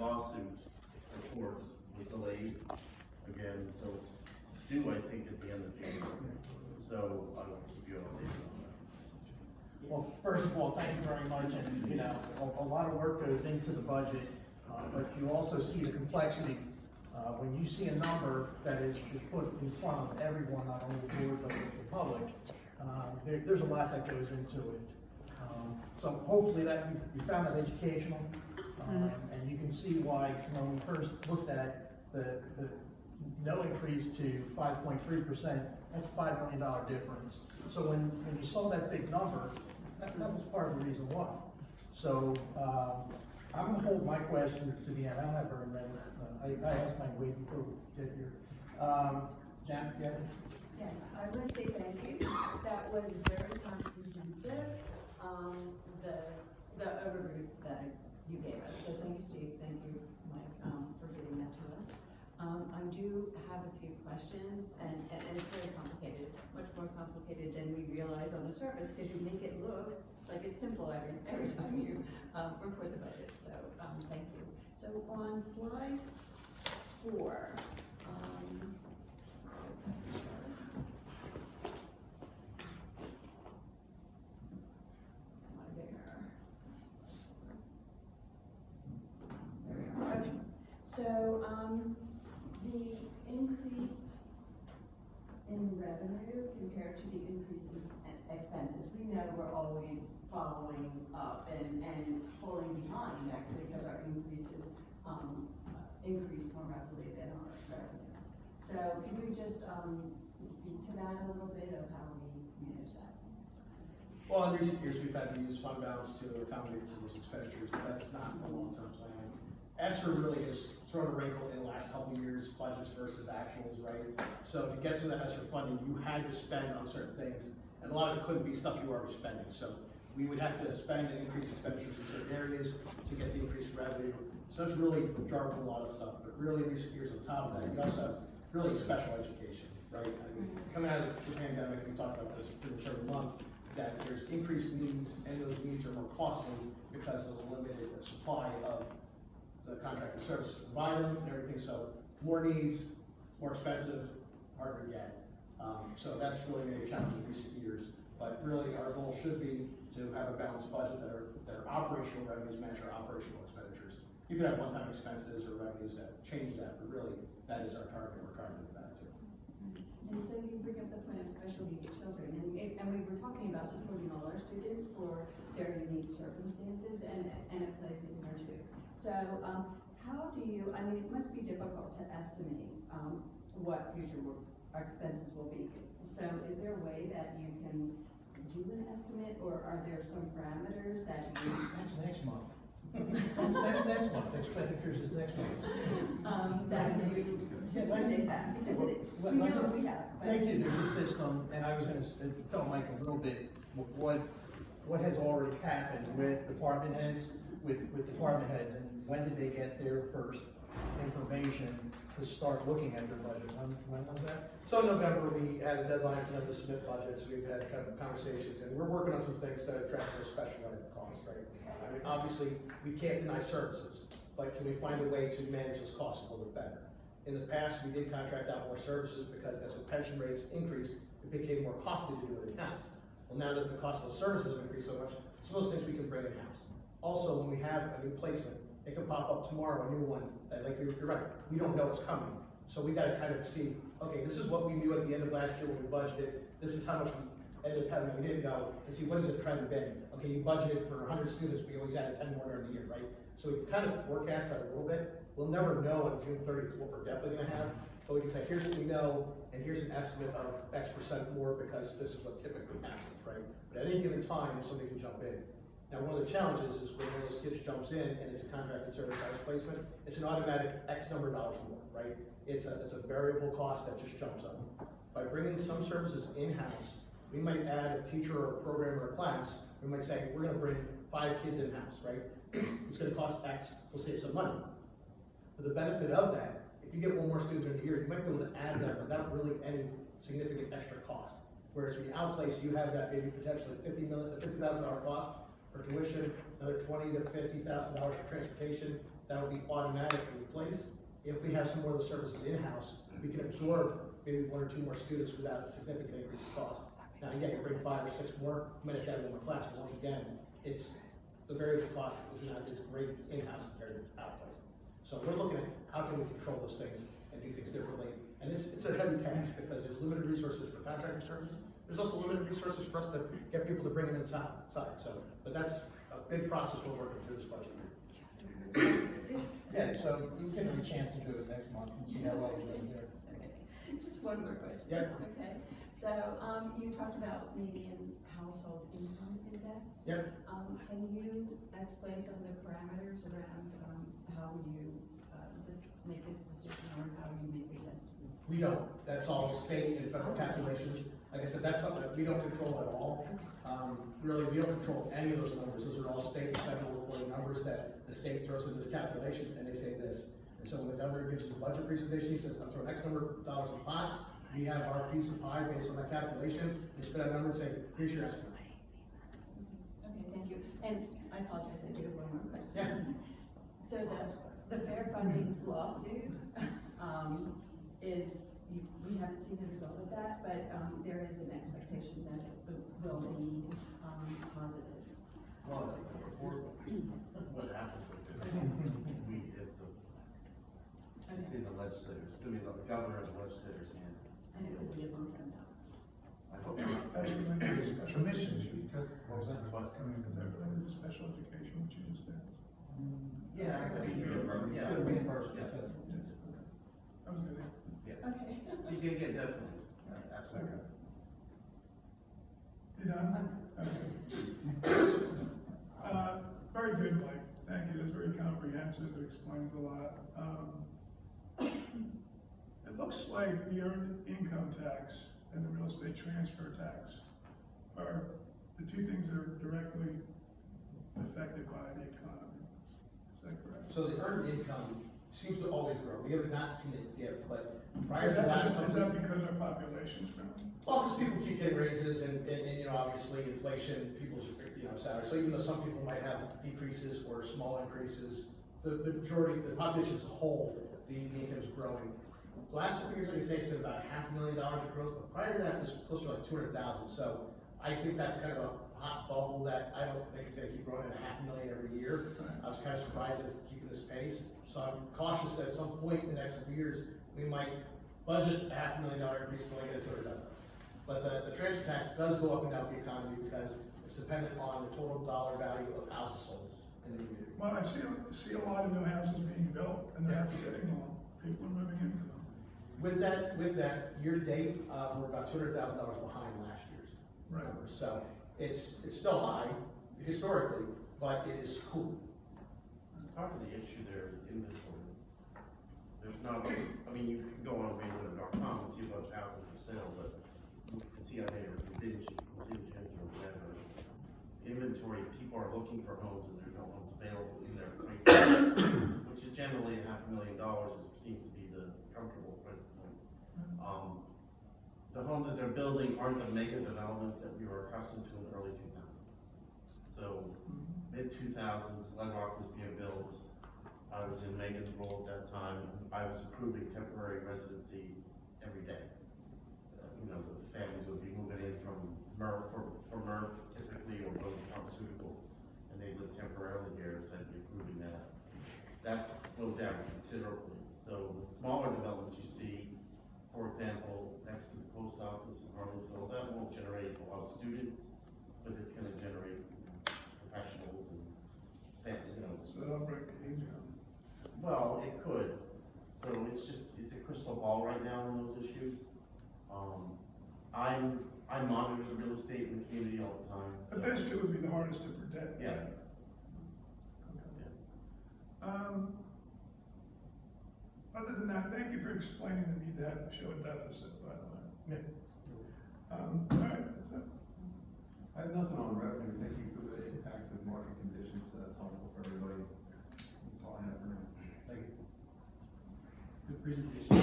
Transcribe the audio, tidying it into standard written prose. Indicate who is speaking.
Speaker 1: lawsuit report was delayed again, so it's due, I think, at the end of January. So I will keep you updated on that.
Speaker 2: Well, first of all, thank you very much, and, you know, a lot of work goes into the budget, but you also see the complexity. When you see a number that is put in front of everyone, not only the board, but the public, there's a lot that goes into it. So hopefully that you found that educational, and you can see why, when we first looked at the no increase to 5.3%, that's a $5 million difference. So when you saw that big number, that was part of the reason why. So I'm going to hold my questions to the end. I don't have very many. I asked my way before we get here. Janet, you have it?
Speaker 3: Yes, I want to say thank you. That was very comprehensive, the overview that you gave us. So thank you, Steve. Thank you, Mike, for giving that to us. I do have a few questions, and it's very complicated, much more complicated than we realize on the surface, because you make it look like it's simple every time you report the budget. So thank you. So on slide 4, so the increase in revenue compared to the increase in expenses, we know we're always following up and falling behind, actually, because our increases increase more rapidly than our revenue. So can you just speak to that a little bit of how we manage that?
Speaker 4: Well, in recent years, we've had to use fund balance to accommodate some of those expenditures, but that's not a long-term plan. ESSER really has thrown a wrinkle in the last couple of years, budgets versus actuals, right? So to get some of that ESSER funding, you had to spend on certain things, and a lot of it couldn't be stuff you were already spending. So we would have to spend and increase expenditures in certain areas to get the increased revenue. So it's really jarred a lot of stuff, but really in recent years on top of that, you also have really special education, right? I mean, coming out of the pandemic, we talked about this pretty much every month, that there's increased needs, and those needs are more costly because of the limited supply of the contracted service to provide them and everything. So more needs, more expensive, harder to get. So that's really been a challenge in recent years. But really, our goal should be to have a balanced budget that are operational revenues match our operational expenditures. You could have one-time expenses or revenues that change that, but really, that is our target. We're trying to get back to.
Speaker 3: And so you bring up the point of special needs children, and we were talking about supporting all our students for their unique circumstances, and it plays in there too. So how do you, I mean, it must be difficult to estimate what future expenses will be. So is there a way that you can do an estimate, or are there some parameters that you...
Speaker 2: That's next month. That's next month. Expenditures is next month.
Speaker 3: That you did that, because we know we have.
Speaker 2: Thank you. There's a system, and I was going to tell Mike a little bit what has already happened with department heads, and when did they get their first information to start looking at their budget? When was that?
Speaker 4: So in November, we had a deadline for them to submit budgets. We've had kind of conversations, and we're working on some things to address those special ed costs, right? I mean, obviously, we can't deny services, but can we find a way to manage those costs a little bit better? In the past, we did contract out more services because as the pension rates increased, it became more costly to do it in-house. Well, now that the cost of the services have increased so much, some of those things we can bring in-house. Also, when we have a new placement, it can pop up tomorrow, a new one, like you're right, we don't know what's coming. So we gotta kind of see, okay, this is what we knew at the end of last year when we budgeted, this is how much we ended up having, we didn't know, and see what has the trend been. Okay, you budgeted for 100 students, we always added 10 more during the year, right? So we kind of forecast that a little bit. We'll never know on June 30th what we're definitely gonna have, but we can say, here's what we know, and here's an estimate of X% more because this is what typically happens, right? But at any given time, somebody can jump in. Now, one of the challenges is when one of those kids jumps in and it's a contracted service size placement, it's an automatic X number of dollars more, right? It's a variable cost that just jumps up. By bringing some services in-house, we might add a teacher or a programmer or a class. We might say, we're gonna bring 5 kids in-house, right? It's gonna cost X, we'll save some money. But the benefit of that, if you get one more student in a year, you might be able to add them without really any significant extra cost. Whereas when you outplace, you have that maybe potentially $50,000 cost. for tuition, another $20,000 to $50,000 for transportation, that would be automatically replaced. If we have some more of the services in-house, we can absorb maybe 1 or 2 more students without a significant increase in cost. Now, again, you bring 5 or 6 more, you might have to have 1 more class, but once again, it's, the variable cost is not as great in-house compared to outplacement. So we're looking at how can we control those things and do things differently. And it's a heavy task because there's limited resources for contracting services. There's also limited resources for us to get people to bring them inside. So, but that's a big process we're working through this budget year.
Speaker 2: Yeah, so you give them a chance to do it next month and see how well we're doing there.
Speaker 3: Just one more question.
Speaker 4: Yeah.
Speaker 3: Okay, so, you talked about median household income index.
Speaker 4: Yep.
Speaker 3: Can you explain some of the parameters around, how you, just make this decision or how you make this estimate?
Speaker 4: We don't. That's all state and federal calculations. Like I said, that's something that we don't control at all. Really, we don't control any of those numbers. Those are all state and federal reported numbers that the state throws in this calculation, and they say this. And so when the governor gives us a budget presentation, he says, let's throw X number of dollars in the pot. We have our piece of pie based on that calculation. They spit out a number and say, here's your estimate.
Speaker 3: Okay, thank you. And I apologize, I do have one more question.
Speaker 4: Yeah.
Speaker 3: So the fair funding lawsuit, we haven't seen the result of that, but, there is an expectation that it will be, positive.
Speaker 1: Well, what happens with it, it's in the legislators, I mean, the governor and the legislators' hands.
Speaker 3: And it will be a long-term no.
Speaker 1: I hope not.
Speaker 5: That's related to special mission, because,
Speaker 1: What was that?
Speaker 5: is that related to special education, what you just said?
Speaker 1: Yeah, I mean, yeah.
Speaker 2: Good reimbursement.
Speaker 1: Yeah.
Speaker 5: That was a good answer.
Speaker 3: Okay.
Speaker 1: Yeah, definitely, absolutely.
Speaker 5: Okay. You done? Okay. Very good, Mike, thank you, that's very comprehensive, it explains a lot. It looks like the earned income tax and the real estate transfer tax are the 2 things that are directly affected by the economy, is that correct?
Speaker 4: So the earned income seems to always grow. We have not seen it dip, but prior
Speaker 5: Is
Speaker 4: to last
Speaker 5: that because our population's growing?
Speaker 4: well, because people keep getting raises and, you know, obviously inflation, people's, you know, salaries. So even though some people might have decreases or small increases, the majority, the population as a whole, the income is growing. The last couple years, like I say, it's been about $500,000 of growth, but prior to that, it was closer to like 200,000. So I think that's kind of a hot bubble that I don't think is gonna keep growing at $500,000 every year. I was kind of surprised that it's keeping this pace. So I'm cautious that at some point in the next couple years, we might budget a $500,000 increase for like a 200,000. But the transfer tax does go up and down with the economy because it's dependent on the total dollar value of houses sold in the community.
Speaker 5: Well, I see a lot of new houses being built, and they're not sitting long, people are moving into them.
Speaker 4: With that, year to date, we're about $200,000 behind last year's
Speaker 5: Right.
Speaker 4: numbers. So it's still high historically, but it is cool.
Speaker 1: Part of the issue there is inventory. There's not, I mean, you can go on Rainbow.com and see a bunch of houses for sale, but you can see on there contingent or whatever. Inventory, people are looking for homes and there's no homes available in their price point, which is generally $500,000, seems to be the comfortable price point. The homes that they're building aren't the mega developments that we were accustomed to in the early 2000s. So mid-2000s, Glen Rock was being built. I was in Megan's role at that time. I was approving temporary residency every day. You know, the families would be moving in from Merck, for Merck typically, or Road Pharmaceuticals, and they lived temporarily here, so I'd be approving that. That's slowed down considerably. So the smaller developments you see, for example, next to the post office in Harleysville, that won't generate a lot of students, but it's gonna generate professionals and family, you know.
Speaker 5: So that'll break the income.
Speaker 1: Well, it could. So it's a crystal ball right now on those issues. I monitor the real estate in the community all the time.
Speaker 5: But
Speaker 1: so-
Speaker 5: those 2 would be the hardest to predict.
Speaker 1: Yeah.
Speaker 5: right? Okay. Other than that, thank you for explaining the need to show a deficit, by the way.
Speaker 4: Yeah.
Speaker 5: All right, that's it.
Speaker 6: I have nothing on revenue, thank you for the impact of market conditions, that's helpful for everybody. That's all I have for now.
Speaker 4: Thank you. Good presentation.